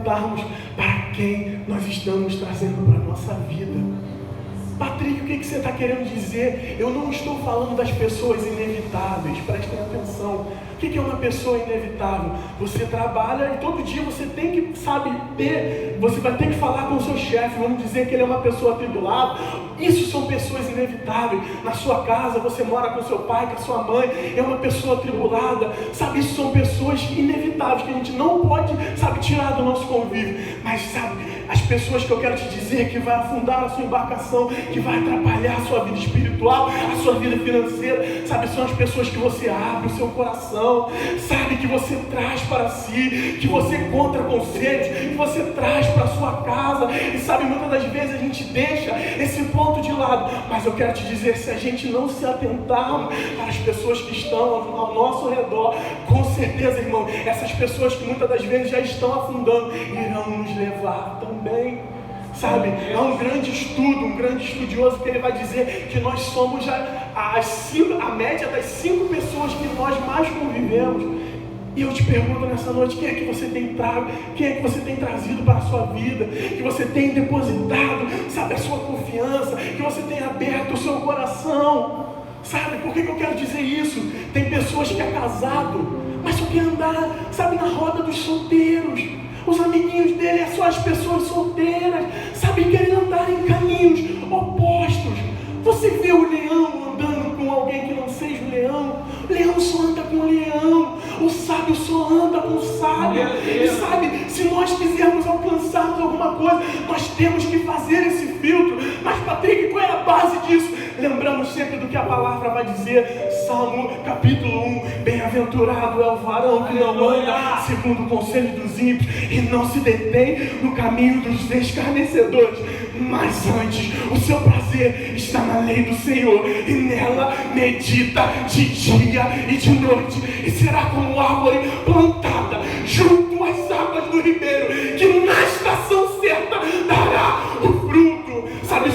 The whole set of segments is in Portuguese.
para quem nós estamos trazendo para a nossa vida. Patrick, o que você está querendo dizer? Eu não estou falando das pessoas inevitáveis, prestem atenção. O que é uma pessoa inevitável? Você trabalha e todo dia você tem que, você vai ter que falar com o seu chefe, vamos dizer que ele é uma pessoa atribulada. Isso são pessoas inevitáveis. Na sua casa, você mora com seu pai, com a sua mãe, é uma pessoa atribulada. Isso são pessoas inevitáveis, que a gente não pode, tirar do nosso convívio. Mas, as pessoas que eu quero te dizer que vai afundar a sua embarcação, que vai atrapalhar a sua vida espiritual, a sua vida financeira, são as pessoas que você abre o seu coração, que você traz para si, que você encontra conselhos, que você traz para a sua casa, e muitas das vezes a gente deixa esse ponto de lado, mas eu quero te dizer, se a gente não se atentar para as pessoas que estão ao nosso redor, com certeza, irmão, essas pessoas que muitas das vezes já estão afundando, irão nos levar também. Há um grande estudo, um grande estudioso que ele vai dizer que nós somos a média das 5 pessoas que nós mais convivemos. E eu te pergunto nessa noite, quem é que você tem trago, quem é que você tem trazido para a sua vida, que você tem depositado, a sua confiança, que você tem aberto o seu coração. Por que eu quero dizer isso? Tem pessoas que é casado, mas só quer andar, na roda dos solteiros. Os amiguinhos dele são as pessoas solteiras, querem andar em caminhos opostos. Você vê o leão andando com alguém que não seja o leão? O leão só anda com o leão, o sábio só anda com o sábio. E se nós quisermos alcançarmos alguma coisa, nós temos que fazer esse filtro. Mas, Patrick, qual é a base disso? Lembramos sempre do que a palavra vai dizer, Salmo capítulo 1, bem-aventurado é o varão que não anda segundo o conselho dos ímpios e não se detém no caminho dos escarnecedores, mas antes o seu prazer está na lei do Senhor e nela medita de dia e de noite, e será como árvore plantada junto às águas do ribeiro, que na estação certa dará o fruto.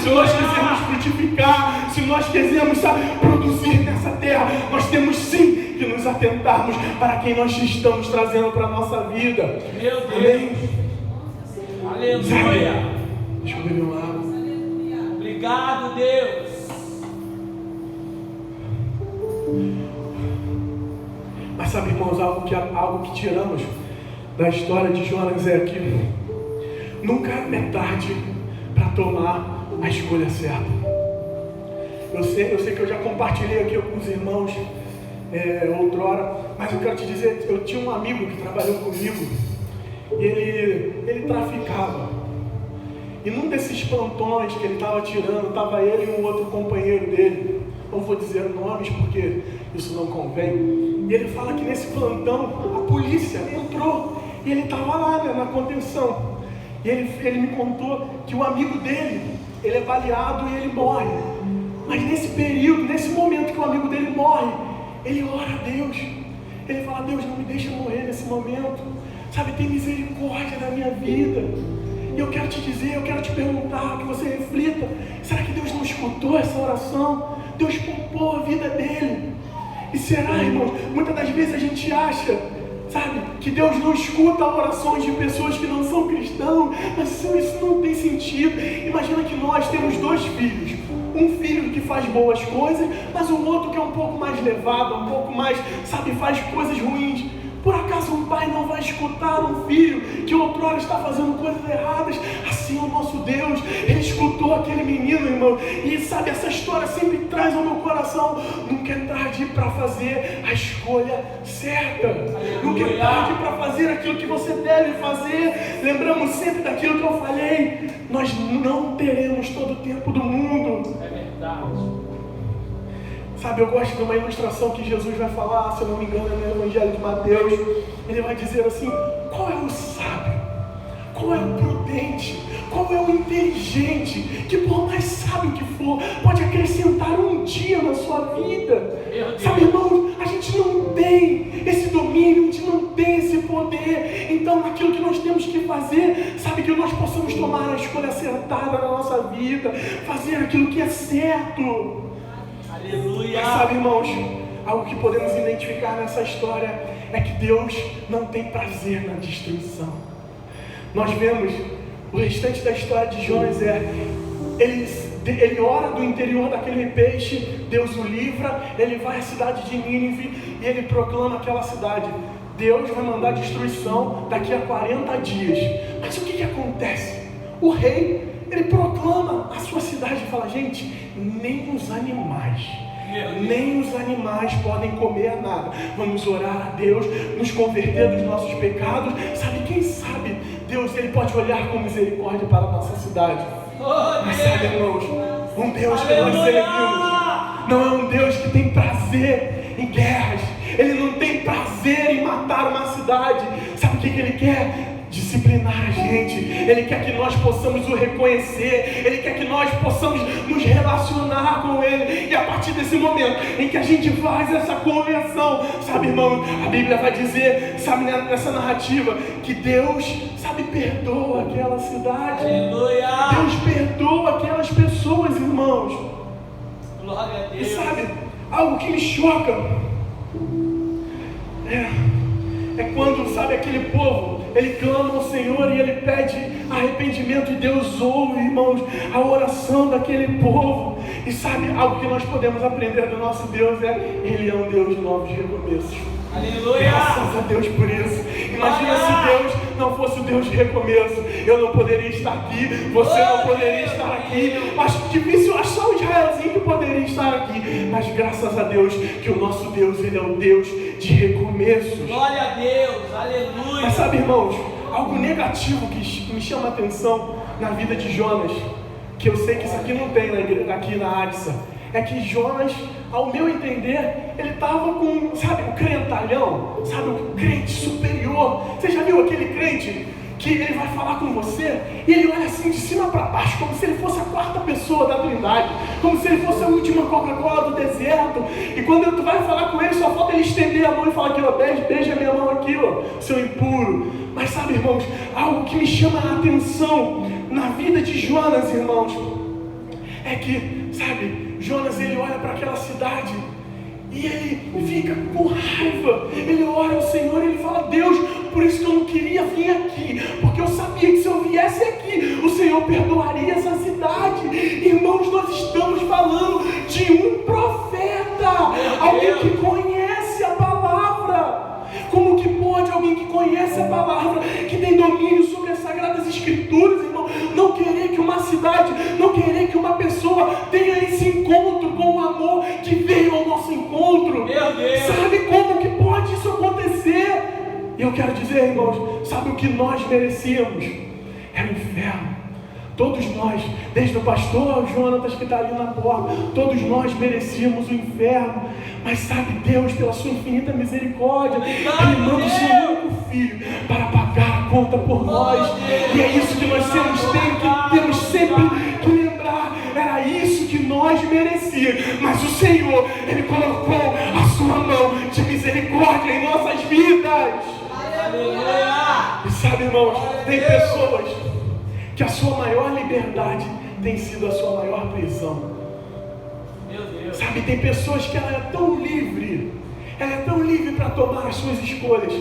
Se nós quisermos frutificar, se nós quisermos produzir nessa terra, nós temos sim que nos atentarmos para quem nós estamos trazendo para a nossa vida. Meu Deus! Amém? Aleluia! Deixa eu beber uma água. Obrigado, Deus! Mas irmãos, algo que tiramos da história de Jonas é que nunca é tarde para tomar a escolha certa. Eu sei que eu já compartilhei aqui com os irmãos outrora, mas eu quero te dizer, eu tinha um amigo que trabalhou comigo e ele traficava. E num desses plantões que ele estava tirando, estava ele e um outro companheiro dele. Não vou dizer nomes porque isso não convém. E ele fala que nesse plantão a polícia entrou e ele estava lá, na contenção. E ele me contou que o amigo dele, ele é baleado e ele morre. Mas nesse período, nesse momento que o amigo dele morre, ele ora a Deus. Ele fala: Deus, não me deixa morrer nesse momento. Tem misericórdia da minha vida. E eu quero te dizer, eu quero te perguntar, que você reflita: será que Deus não escutou essa oração? Deus poupou a vida dele. E será, irmãos, muitas das vezes a gente acha, que Deus não escuta orações de pessoas que não são cristãos, mas isso não tem sentido. Imagina que nós temos 2 filhos. Um filho que faz boas coisas, mas um outro que é um pouco mais levado, um pouco mais, faz coisas ruins. Por acaso um pai não vai escutar um filho que outrora está fazendo coisas erradas? Assim é o nosso Deus. Ele escutou aquele menino, irmão. E essa história sempre traz ao meu coração: nunca é tarde para fazer a escolha certa. Nunca é tarde para fazer aquilo que você deve fazer. Lembramos sempre daquilo que eu falei: nós não teremos todo o tempo do mundo. É verdade. Eu gosto de uma ilustração que Jesus vai falar, se eu não me engano, é no Evangelho de Mateus. Ele vai dizer assim: qual é o sábio? Qual é o prudente? Qual é o inteligente? Que por mais sábio que for, pode acrescentar um dia na sua vida. Irmão, a gente não tem esse domínio, a gente não tem esse poder. Então, aquilo que nós temos que fazer, que nós possamos tomar a escolha acertada na nossa vida, fazer aquilo que é certo. Aleluia. Mas irmãos, algo que podemos identificar nessa história é que Deus não tem prazer na destruição. nós vemos o restante da história de Jonas ele ora do interior daquele peixe, Deus o livra, ele vai à cidade de Nínive e ele proclama aquela cidade. Deus vai mandar destruição daqui a 40 dias. Mas o que acontece? O rei, ele proclama a sua cidade e fala, gente, nem os animais podem comer nada. Vamos orar a Deus, nos converter dos nossos pecados. Sabe, quem sabe Deus, ele pode olhar com misericórdia para a nossa cidade. Mas sabe, irmãos, um Deus que nós servimos não é um Deus que tem prazer em guerras. Ele não tem prazer em matar uma cidade. Sabe o que ele quer? Disciplinar a gente. Ele quer que nós possamos o reconhecer. Ele quer que nós possamos nos relacionar com Ele. E a partir desse momento em que a gente faz essa conversão, sabe, irmão, a Bíblia vai dizer, sabe, nessa narrativa, que Deus, sabe, perdoa aquela cidade. Aleluia. Deus perdoa aquelas pessoas, irmãos. Glória a Deus. E sabe, algo que me choca é quando, sabe, aquele povo, ele clama ao Senhor e ele pede arrependimento e Deus ouve, irmãos, a oração daquele povo. E sabe, algo que nós podemos aprender do nosso Deus Ele é um Deus de novos recomeços. Aleluia! Graças a Deus por isso. Imagina se Deus não fosse o Deus de recomeço. Eu não poderia estar aqui, você não poderia estar aqui. Acho difícil achar um Israelzinho que poderia estar aqui. Mas graças a Deus que o nosso Deus, Ele é um Deus de recomeços. Glória a Deus, aleluia. Mas sabe, irmãos, algo negativo que me chama a atenção na vida de Jonas, que eu sei que isso aqui não tem aqui na Adsa, é que Jonas, ao meu entender, ele estava com, sabe, o crentalhão, sabe, o crente superior. Você já viu aquele crente que ele vai falar com você e ele olha assim de cima para baixo, como se ele fosse a quarta pessoa da Trindade, como se ele fosse a última Coca-Cola do deserto, e quando tu vai falar com ele, só falta ele estender a mão e falar aqui, ó, beija a minha mão aqui, ó, seu impuro. Mas sabe, irmãos, algo que me chama a atenção na vida de Jonas, irmãos, é que, sabe, Jonas, ele olha para aquela cidade e ele fica com raiva. Ele ora ao Senhor e ele fala, Deus, por isso que eu não queria vir aqui, porque eu sabia que se eu viesse aqui, o Senhor perdoaria essa cidade. Irmãos, nós estamos falando de um profeta, alguém que conhece a palavra. Como que pode alguém que conhece a palavra, que tem domínio sobre as Sagradas Escrituras, irmão, não querer que uma cidade, não querer que uma pessoa tenha esse encontro com o amor que veio ao nosso encontro? Meu Deus. Sabe como que pode isso acontecer? E eu quero dizer, irmãos, sabe o que nós merecíamos? Era o inferno. Todos nós, desde o pastor Jonatas que está ali na porta, todos nós merecíamos o inferno. Mas sabe, Deus, pela sua infinita misericórdia, Ele manda o seu único filho para pagar a conta por nós. E é isso que nós temos sempre que lembrar. Era isso que nós merecíamos. Mas o Senhor, Ele colocou a sua mão de misericórdia em nossas vidas. Aleluia! E sabe, irmãos, tem pessoas que a sua maior liberdade tem sido a sua maior prisão. Meu Deus. Sabe, tem pessoas que ela é tão livre para tomar as suas escolhas,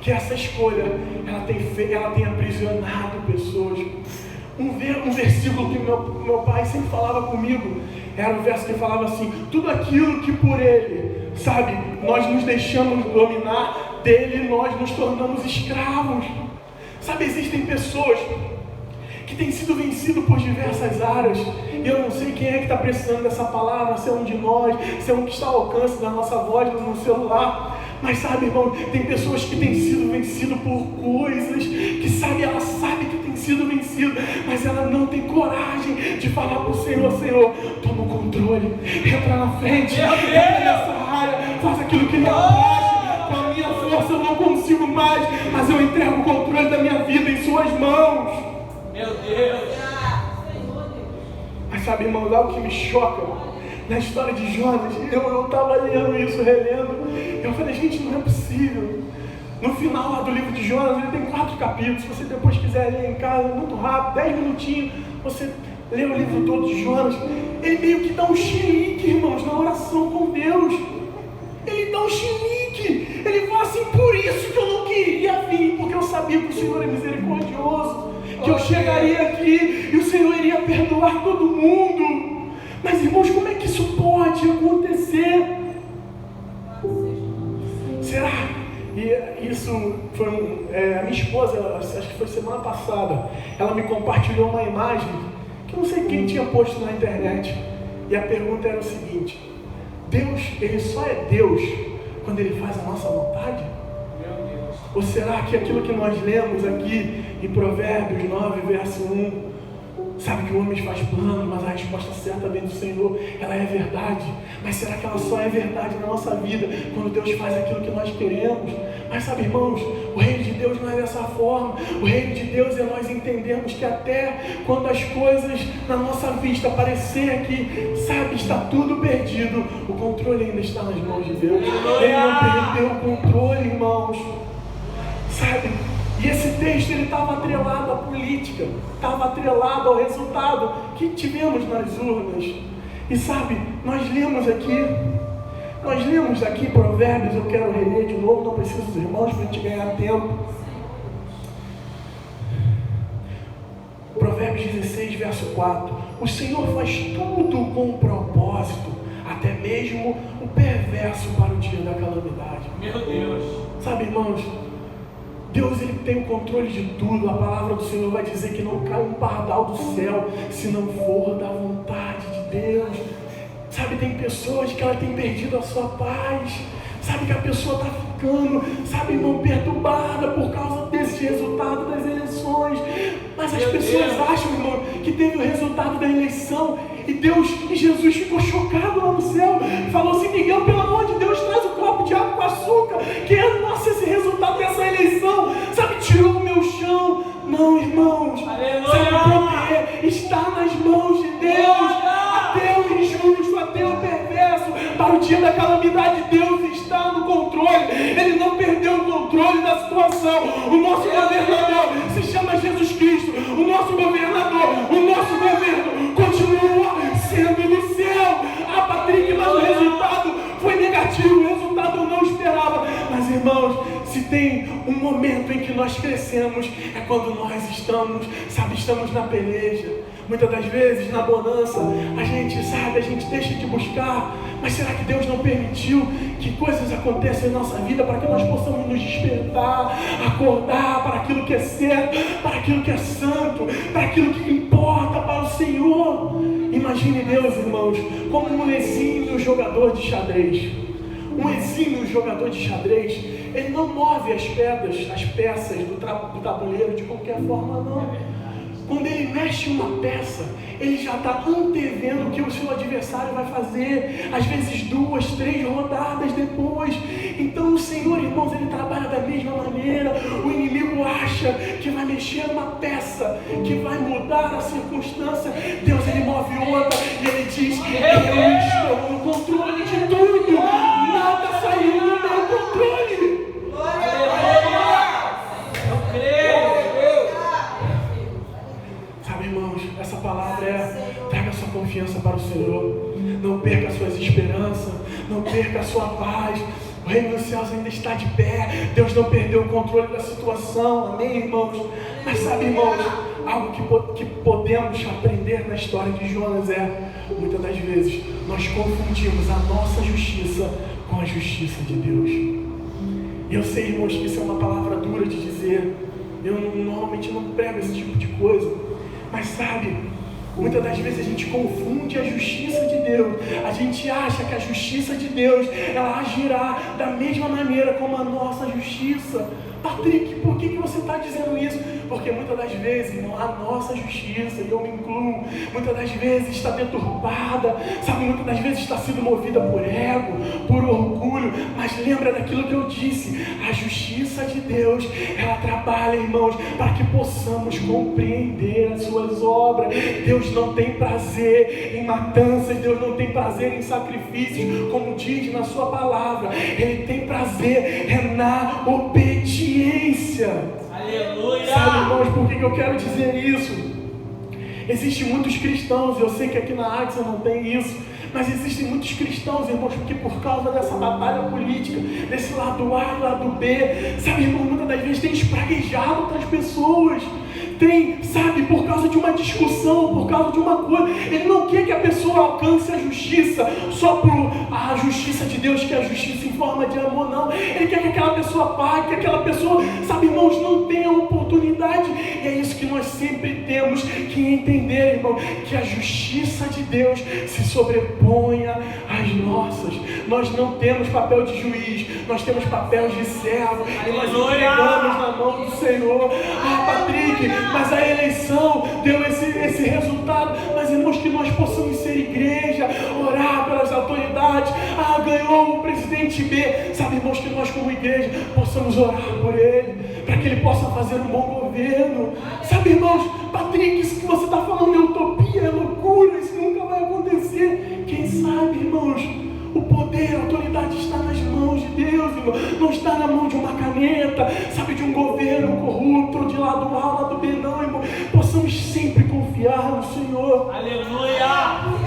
que essa escolha, ela tem aprisionado pessoas. Um versículo que meu pai sempre falava comigo, era um verso que falava assim, tudo aquilo que por Ele, sabe, nós nos deixamos dominar, dele nós nos tornamos escravos. Sabe, existem pessoas que tem sido vencido por diversas áreas, e eu não sei quem é que está precisando dessa palavra, se é um de nós, se é um que está ao alcance da nossa voz no celular, mas sabe, irmão, tem pessoas que têm sido vencidas por coisas, que sabe, ela sabe que tem sido vencida, mas ela não tem coragem de falar para o Senhor, Senhor, toma o controle, entra na frente, entra nessa área, faz aquilo que lhe apraz, com a minha força eu não consigo mais, mas eu entrego o controle da minha vida em suas mãos. Meu Deus! Mas sabe, irmãos, algo que me choca na história de Jonas, eu estava lendo isso, relendo, eu falei, gente, não é possível. No final lá do livro de Jonas, ele tem 4 capítulos, se você depois quiser ler em casa, muito rápido, 10 minutinhos, você lê o livro todo de Jonas, ele meio que dá um chilique, irmãos, na oração com Deus. Ele dá um chilique, ele fala assim, por isso que eu não que iria vir, porque eu sabia que o Senhor é misericordioso, que eu chegaria aqui e o Senhor iria perdoar todo mundo. Mas, irmãos, como é que isso pode acontecer? Será? E isso foi a minha esposa, acho que foi semana passada, ela me compartilhou uma imagem que eu não sei quem tinha posto na internet. E a pergunta era o seguinte: Deus, Ele só é Deus quando Ele faz a nossa vontade? Meu Deus. Ou será que aquilo que nós lemos aqui em Provérbios 9, verso 1, sabe que o homem faz plano, mas a resposta certa vem do Senhor, ela é verdade. Mas será que ela só é verdade na nossa vida quando Deus faz aquilo que nós queremos? Mas sabe, irmãos, o reino de Deus não é dessa forma. O reino de Deus é nós entendermos que até quando as coisas na nossa vista parecer que, sabe, está tudo perdido, o controle ainda está nas mãos de Deus. Ele não perdeu o controle, irmãos. Sabe? E esse texto ele estava atrelado à política, estava atrelado ao resultado que tivemos nas urnas. E sabe, nós lemos aqui Provérbios, eu quero reler de novo, não preciso dos irmãos para a gente ganhar tempo. Provérbios 16, verso 4. O Senhor faz tudo com um propósito, até mesmo o perverso para o dia da calamidade. Meu Deus. Sabe, irmãos, Deus ele tem o controle de tudo. A palavra do Senhor vai dizer que não cai um pardal do céu se não for da vontade de Deus. Sabe, tem pessoas que ela tem perdido a sua paz. Sabe que a pessoa está ficando, sabe, irmão, perturbada por causa desse resultado das eleições. Mas as pessoas acham, irmão, que teve o resultado da eleição e Deus e Jesus ficou chocado lá no céu. Falou assim: Miguel, pelo amor de Deus, traz um copo de água com açúcar, que é, nossa, esse resultado dessa eleição, sabe, tirou o meu chão. Não, irmãos, Aleluia. sabe, o poder está nas mãos de Deus. Até o injusto, até o perverso, para o dia da calamidade, Deus está no controle. Ele não perdeu o controle da situação. O nosso governador se chama Jesus Cristo. O nosso governador, o nosso governo continua sendo no céu. Ah, Patrick, mas o resultado foi negativo, o resultado eu não esperava. Mas, irmãos, se tem um momento em que nós crescemos, é quando nós estamos na peleja. Muitas das vezes, na bonança, a gente deixa de buscar. Mas será que Deus não permitiu que coisas aconteçam em nossa vida para que nós possamos nos despertar, acordar para aquilo que é certo, para aquilo que é santo, para aquilo que importa para o Senhor? Imagine Deus, irmãos, como um exímio jogador de xadrez. Um exímio jogador de xadrez, ele não move as peças do tabuleiro de qualquer forma, não. Quando ele mexe uma peça, ele já está antevendo o que o seu adversário vai fazer, às vezes 2, 3 rodadas depois. Então o Senhor, irmãos, ele trabalha da mesma maneira. O inimigo acha que vai mexer uma peça, que vai mudar a circunstância. Deus, ele move outra e ele diz: eu estou no controle de tudo, nada saiu do meu controle. Eu creio. Irmãos, essa palavra traga sua confiança para o Senhor. Não perca as suas esperanças, não perca a sua paz. O reino dos céus ainda está de pé. Deus não perdeu o controle da situação. Amém, irmãos? Mas sabe, irmãos, algo que podemos aprender na história de Jonas muitas das vezes, nós confundimos a nossa justiça com a justiça de Deus. E eu sei, irmãos, que isso é uma palavra dura de dizer. Eu normalmente não prego esse tipo de coisa. Mas sabe, muitas das vezes a gente confunde a justiça de Deus. A gente acha que a justiça de Deus, ela agirá da mesma maneira como a nossa justiça. Patrick, por que você está dizendo isso? Porque muitas das vezes, irmão, a nossa justiça, e eu me incluo, muitas das vezes está deturpada, sabe, muitas das vezes está sendo movida por ego, por orgulho. Mas lembra daquilo que eu disse: a justiça de Deus, ela trabalha, irmãos, para que possamos compreender as suas obras. Deus não tem prazer em matanças, Deus não tem prazer em sacrifícios, como diz na sua palavra. Ele tem prazer na obediência. Aleluia. Sabe, irmãos, por que eu quero dizer isso? Existem muitos cristãos, eu sei que aqui na Axa não tem isso, Mas existem muitos cristãos, irmãos, que por causa dessa batalha política, desse lado A e lado B, sabe, irmão, muitas das vezes tem espraguejado outras pessoas. Tem, sabe, por causa de uma discussão, por causa de uma coisa, ele não quer que a pessoa alcance a justiça só por a justiça de Deus, que é a justiça em forma de amor, não. Ele quer que aquela pessoa pague, que aquela pessoa, sabe, irmãos, não tenha oportunidade. E é isso que nós sempre temos que entender, irmão, que a justiça de Deus se sobreponha às nossas. Nós não temos papel de juiz, nós temos papel de servo, e nós entregamos na mão do Senhor. Patrick, mas a eleição deu esse resultado. Mas, irmãos, que nós possamos ser igreja, orar pelas autoridades. Ganhou o presidente B. Sabe, irmãos, que nós como igreja possamos orar por ele, para que ele possa fazer um bom governo. Sabe, irmãos, Patrick, isso que você está falando é utopia, é loucura, isso nunca vai acontecer. Quem sabe, irmãos, o poder, a autoridade está nas mãos de Deus, irmão. Não está na mão de uma caneta, sabe, de um governo corrupto, de lado A, lado B, não, irmão. Possamos sempre confiar no Senhor. Aleluia!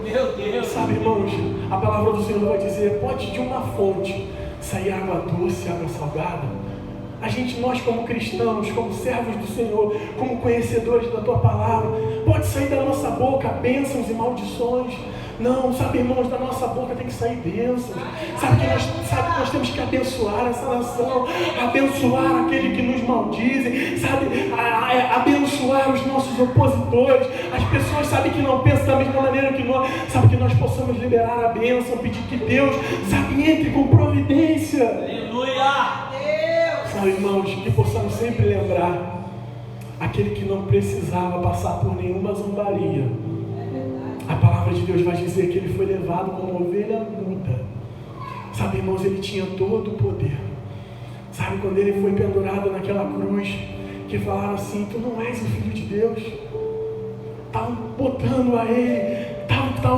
Meu Deus! Sabe, irmãos, a palavra do Senhor vai dizer, pode de uma fonte sair água doce, água salgada. Nós como cristãos, como servos do Senhor, como conhecedores da Tua palavra, pode sair da nossa boca bênçãos e maldições. Não, sabe, irmãos, da nossa boca tem que sair bênçãos. Sabe que nós temos que abençoar essa nação, abençoar aquele que nos maldize, sabe, abençoar os nossos opositores, as pessoas, sabe, que não pensam da mesma maneira que nós, sabe, que nós possamos liberar a bênção, pedir que Deus, sabe, entre com providência. Aleluia! Sabe, irmãos, que possamos sempre lembrar aquele que não precisava passar por nenhuma zombaria. A palavra de Deus vai dizer que ele foi levado como ovelha muda. Sabe, irmãos, ele tinha todo o poder. Sabe, quando ele foi pendurado naquela cruz, que falaram assim, tu não és o Filho de Deus. Estavam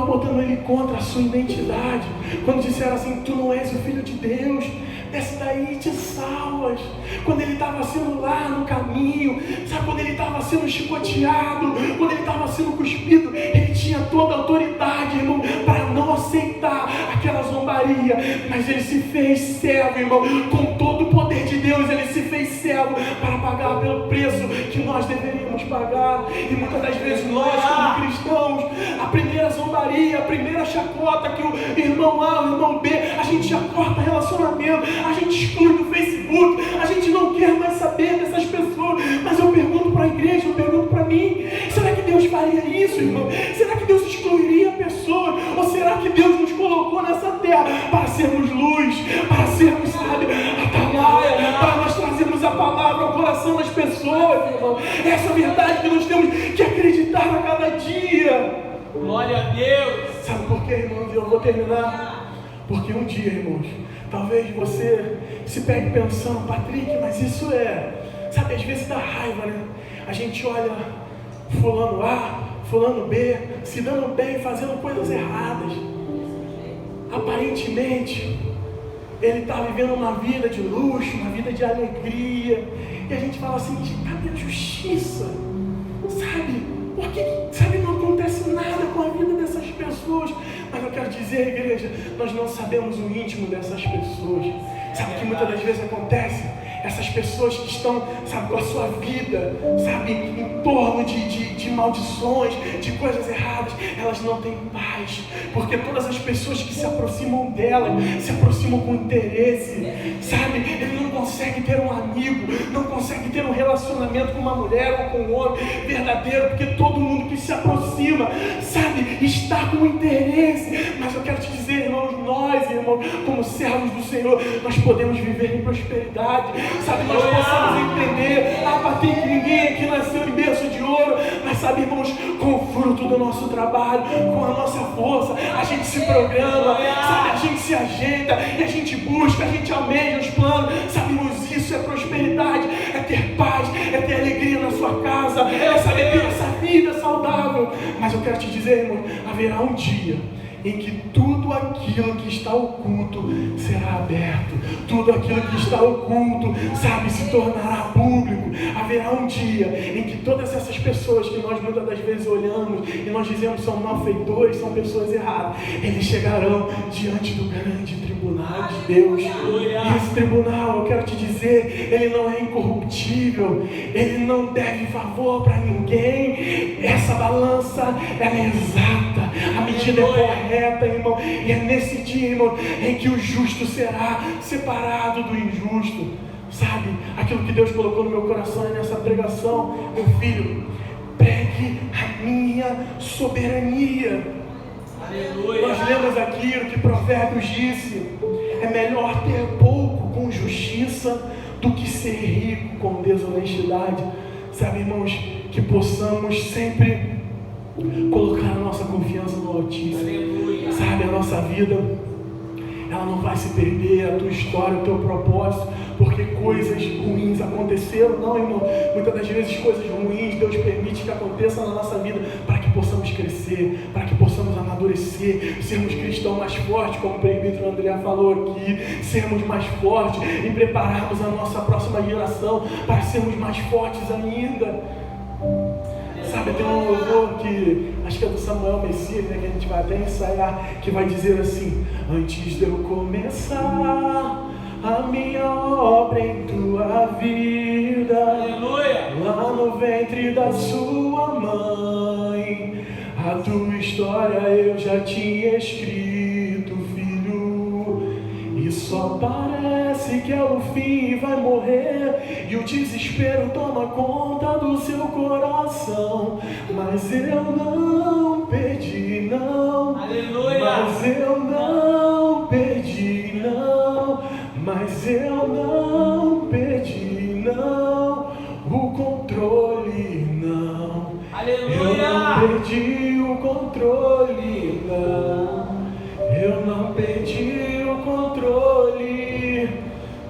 botando ele contra a sua identidade. Quando disseram assim, tu não és o Filho de Deus, desce daí e te salvas. Quando ele estava sendo lá no caminho, sabe, quando ele estava sendo chicoteado, quando ele estava sendo cuspido, ele tinha toda a autoridade, irmão, para não aceitar aquela zombaria, mas ele se fez servo, irmão, com todo o poder de Deus, ele se fez servo para pagar pelo preço que nós deveríamos pagar. E muitas das vezes nós, como cristãos, a primeira zombaria, a primeira chacota que o irmão A, o irmão B, a gente já corta relacionamento, a gente exclui do Facebook, a gente não quer mais saber dessas pessoas. Mas eu pergunto para a igreja, eu pergunto para mim, será que Deus faria isso, irmão? Será que Deus excluiria pessoas? Ou será que Deus nos colocou nessa terra para sermos luz, para sermos, sabe, atalaia, para nós trazermos a palavra ao coração das pessoas, irmão? Essa é a verdade que nós temos que acreditar a cada dia. Glória a Deus! Sabe por quê, irmãos? Eu vou terminar. Porque um dia, irmãos, talvez você se pegue pensando, Patrick, mas isso sabe, às vezes dá raiva, né? A gente olha fulano A, fulano B, se dando bem, fazendo coisas erradas. Aparentemente, ele está vivendo uma vida de luxo, uma vida de alegria. E a gente fala assim, cadê a justiça? Sabe? Porque, sabe, não acontece nada com a vida dessas pessoas. Mas eu quero dizer, igreja, nós não sabemos o íntimo dessas pessoas. Sabe o que muitas das vezes acontece? Essas pessoas que estão, sabe, com a sua vida, sabe, em torno de maldições, de coisas erradas, elas não têm paz, porque todas as pessoas que se aproximam delas, se aproximam com interesse, sabe, ele não consegue ter um amigo, não consegue ter um relacionamento com uma mulher ou com um homem verdadeiro, porque todo mundo que se aproxima, sabe, está com interesse. Mas eu quero te dizer, irmãos, nós, irmãos, como servos do Senhor, nós podemos viver em prosperidade. Sabe, nós possamos entender, Patrick, ninguém aqui nasceu em berço de ouro, mas sabe, irmãos, com o fruto do nosso trabalho, com a nossa força, a gente se programa, sabe, a gente se ajeita, e a gente busca, a gente almeja os planos, sabe, irmãos, isso é prosperidade, é ter paz, é ter alegria na sua casa, é saber ter essa vida saudável. Mas eu quero te dizer, irmão, haverá um dia em que tudo aquilo que está oculto será aberto, tudo aquilo que está oculto, sabe, se tornará público. Haverá um dia em que todas essas pessoas que nós muitas das vezes olhamos e nós dizemos são malfeitores, são pessoas erradas, eles chegarão diante do grande tribunal de Deus. E esse tribunal, eu quero te dizer, ele não é incorruptível, ele não deve favor para ninguém. Essa balança, ela é exata, a medida é correta, irmão. E é nesse dia, irmão, em que o justo será separado do injusto. Sabe, aquilo que Deus colocou no meu coração é nessa pregação: meu filho, pregue a minha soberania. Aleluia. Nós lemos aqui o que Provérbios disse: é melhor ter pouco com justiça do que ser rico com desonestidade. Sabe, irmãos, que possamos sempre colocar a nossa confiança no Altíssimo. Aleluia. Sabe, a nossa vida, ela não vai se perder, a tua história, o teu propósito, porque coisas ruins aconteceram. Não, irmão, muitas das vezes coisas ruins Deus permite que aconteçam na nossa vida para que possamos crescer, para que possamos amadurecer, sermos cristãos mais fortes, como o presbítero André falou aqui, sermos mais fortes e prepararmos a nossa próxima geração para sermos mais fortes ainda. Sabe, tem um louvor que acho que é do Samuel Messias, né, que a gente vai até ensaiar, que vai dizer assim: antes de eu começar a minha obra em tua vida, Aleluia. lá no ventre da sua mãe, a tua história eu já tinha escrito, filho. E só parece que é o fim, vai morrer, e o desespero toma conta do seu coração. Mas eu não perdi, não. Aleluia. Mas eu não perdi, não. Mas eu não perdi, não. O controle, não. Aleluia. Eu não perdi o controle, não. Eu não perdi o controle.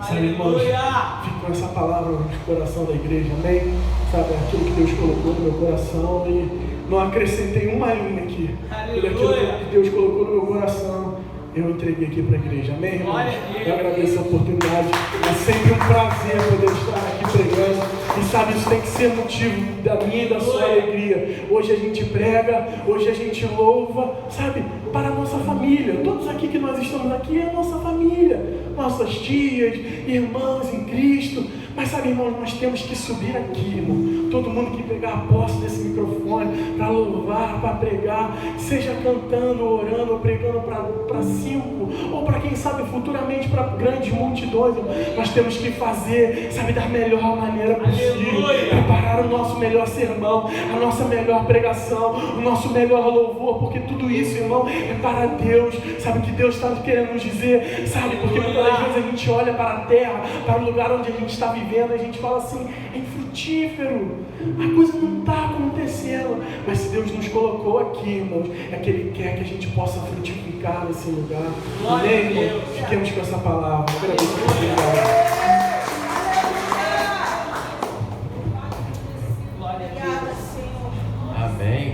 Sabe, irmãos, fico com essa palavra no coração da igreja, amém? Sabe, aquilo que Deus colocou no meu coração, e não acrescentei uma linha aqui. Tudo aquilo que Deus colocou no meu coração, eu entreguei aqui para a igreja, amém, irmãos? Eu agradeço a oportunidade, é sempre um prazer poder estar aqui pregando. E sabe, isso tem que ser motivo da minha e da sua alegria. Hoje a gente prega, hoje a gente louva, sabe, para a nossa família. Todos aqui que nós estamos aqui é a nossa família, nossas tias, irmãs em Cristo. Mas sabe, irmão, nós temos que subir aqui, irmão. Todo mundo que pegar a posse desse microfone para louvar, para pregar, seja cantando, orando, ou pregando para 5, ou para quem sabe futuramente para grandes multidões, irmão. Nós temos que fazer, sabe, da melhor maneira possível. Preparar o nosso melhor sermão, a nossa melhor pregação, o nosso melhor louvor, porque tudo isso, irmão, é para Deus. Sabe o que Deus está querendo nos dizer? Sabe, porque muitas das vezes a gente olha para a terra, para o lugar onde a gente está vivendo, a gente fala assim: é infrutífero, a coisa não está acontecendo. Mas se Deus nos colocou aqui, irmãos, é que Ele quer que a gente possa frutificar nesse lugar. Amém, irmão? Fiquemos com essa palavra. Agradeço.